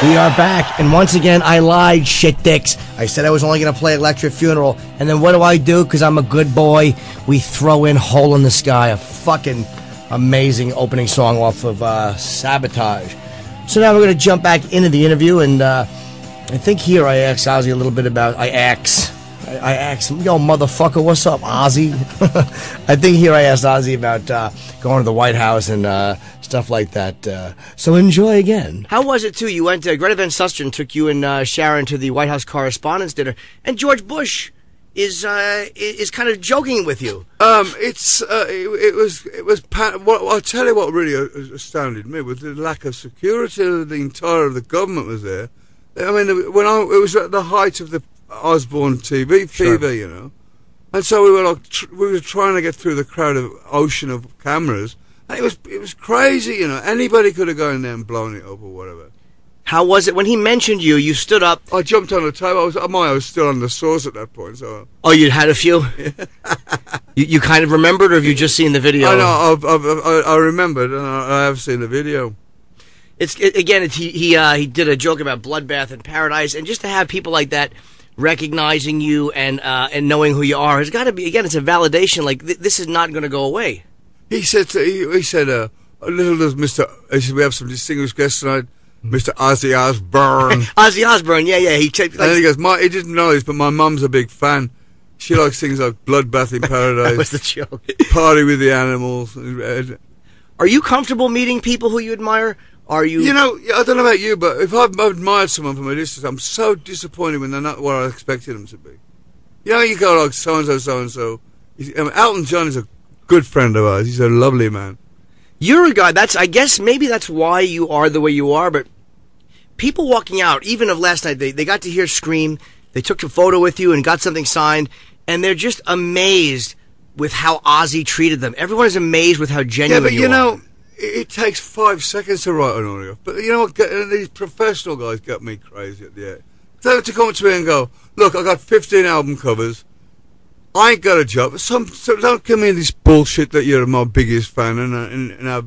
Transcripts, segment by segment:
We are back, and once again, I lied, shit dicks. I said I was only going to play Electric Funeral, and then what do? Because I'm a good boy, we throw in Hole in the Sky, a fucking amazing opening song off of Sabotage. So now we're going to jump back into the interview, and I think here I asked Ozzy a little bit about... I asked him, yo, motherfucker, what's up, Ozzy? I think here I asked Ozzy about going to the White House and stuff like that. So enjoy again. How was it, too? You went to... Greta Van Susteren took you and Sharon to the White House Correspondents' Dinner, and George Bush is kind of joking with you. It was. Well, I'll tell you what really astounded me was the lack of security. The entire of the government was there. I mean, it was at the height of the Osbourne TV fever, sure. You know, and so we were trying to get through the crowded ocean of cameras, and it was crazy, you know. Anybody could have gone there and blown it up or whatever. How was it when he mentioned you? You stood up. I jumped on the table. I was still on the sauce at that point. So. Oh, you'd had a few. Yeah. you kind of remembered, or have you just seen the video? I know. I remembered, and I have seen the video. He did a joke about Bloodbath in Paradise, and just to have people like that recognizing you and knowing who you are has got to be, again, it's a validation. Like this is not going to go away. He said, a little does Mr. He said, we have some distinguished guests tonight, Mr. Ozzy Osbourne. Ozzy Osbourne, yeah. And then he goes, he didn't know this, but my mum's a big fan. She likes things like Bloodbath in Paradise. That was the joke. Party with the Animals. Are you comfortable meeting people who you admire? Are you? You know, I don't know about you, but if I've admired someone from a distance, I'm so disappointed when they're not what I expected them to be. You know, you go like so-and-so, so-and-so. Elton John is a good friend of ours. He's a lovely man. You're a guy, I guess maybe that's why you are the way you are, but people walking out, even of last night, they got to hear Scream, they took a photo with you and got something signed, and they're just amazed with how Ozzy treated them. Everyone is amazed with how genuine you are. Yeah, but you know, it takes 5 seconds to write an autograph. But you know what? These professional guys got me crazy at the end. They have to come to me and go, look, I got 15 album covers. I ain't got a job. So don't give me this bullshit that you're my biggest fan and have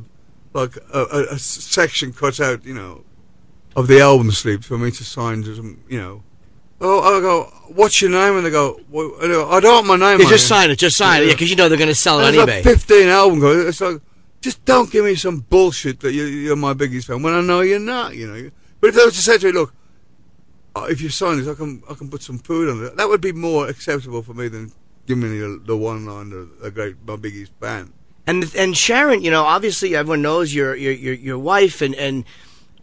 like a section cut out, you know, of the album sleeve for me to sign to some, you know. Oh, I go, what's your name? And they go, well, I don't want my name. Yeah, just sign it, yeah, because you know they're going to sell it on eBay. Like 15 album covers. It's like, just don't give me some bullshit that you're my biggest fan when I know you're not, you know. But if they were to say to me, look, if you sign this, I can put some food on it. That would be more acceptable for me than giving me the one line, my biggest fan. And Sharon, you know, obviously everyone knows your wife and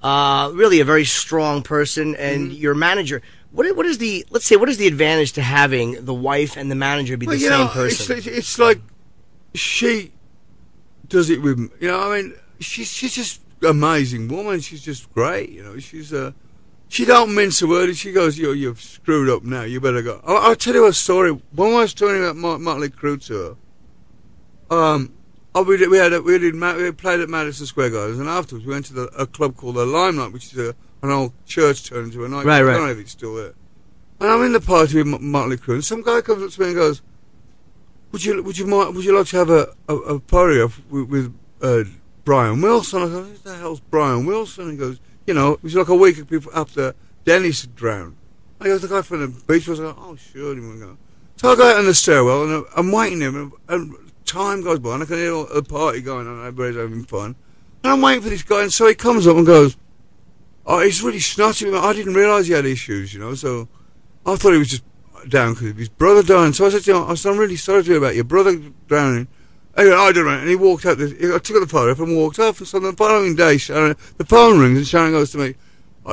really a very strong person, and your manager. What is the advantage to having the wife and the manager be the same person? It's like she does it with, you know, I mean, she's just an amazing woman. She's just great, you know. She don't mince a word. She goes, you've screwed up now. You better go. I'll tell you a story. When I was talking about Motley Crue tour, we played at Madison Square Garden, and afterwards we went to a club called the Limelight, which is an old church turned into a nightclub. Right. I don't know if it's still there. And I'm in the party with Motley Crue, and some guy comes up to me and goes, Would you like to have a party with Brian Wilson? I go, who the hell's Brian Wilson? He goes, you know, it was like a week after Dennis had drowned. I go, the guy from the beach was like, oh sure, he won't go. So I go out in the stairwell and I'm waiting him, and time goes by and I can hear a party going on, everybody's having fun. And I'm waiting for this guy, and so he comes up and goes, oh, he's really snotty. I didn't realise he had issues, you know, so I thought he was just down because of his brother dying. So I said to him, I'm really sorry to hear about your brother drowning. Anyway, I don't know. And he walked out. I took the photograph and walked off. And so the following day, Sharon, the phone rings and Sharon goes to me.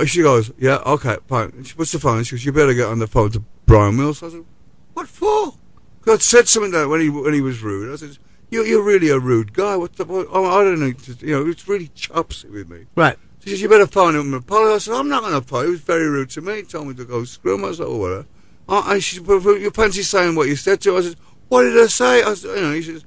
She goes, yeah, okay, fine. And she puts the phone. She goes, you better get on the phone to Brian Mills. I said, what for? Because I said something like that when he was rude. I said, you're really a rude guy. What? I don't know. You know, it's really chops it with me. Right. She says, you better phone him and apologize. I said, I'm not going to apologize. He was very rude to me. He told me to go screw him. I said, oh, whatever. And she said, your Pansy's saying what you said to her. I said, what did I say? I said, you know,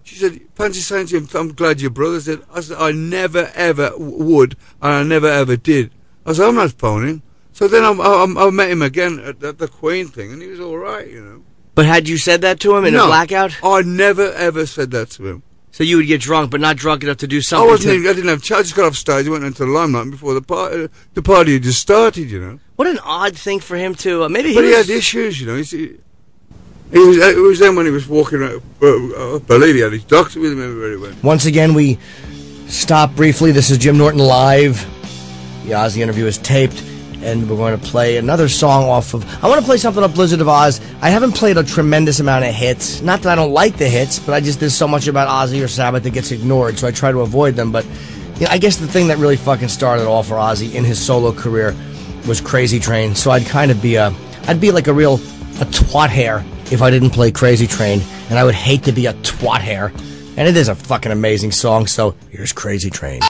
she said, Pansy's saying to him, I'm glad your brother said. I said, I never ever would, and I never ever did. I said, I'm not phoning. So then I met him again at the Queen thing, and he was all right, you know. But had you said that to him in a blackout? I never ever said that to him. So you would get drunk, but not drunk enough to do I something. wasn't. I didn't have. I just got off stage. I went into the limelight and before the party. The party had just started, you know. What an odd thing for him to. Maybe But he had issues, you know. It was then when he was walking around. I believe he had his doctor with him everywhere he went. Once again, we stop briefly. This is Jim Norton live. The Ozzy interview is taped, and we're going to play another song off of... I want to play something off Blizzard of Oz. I haven't played a tremendous amount of hits. Not that I don't like the hits, but there's so much about Ozzy or Sabbath that gets ignored, so I try to avoid them. But you know, I guess the thing that really fucking started it all for Ozzy in his solo career was Crazy Train. So I'd kind of be I'd be like a twat hair if I didn't play Crazy Train, and I would hate to be a twat hair. And it is a fucking amazing song, so here's Crazy Train.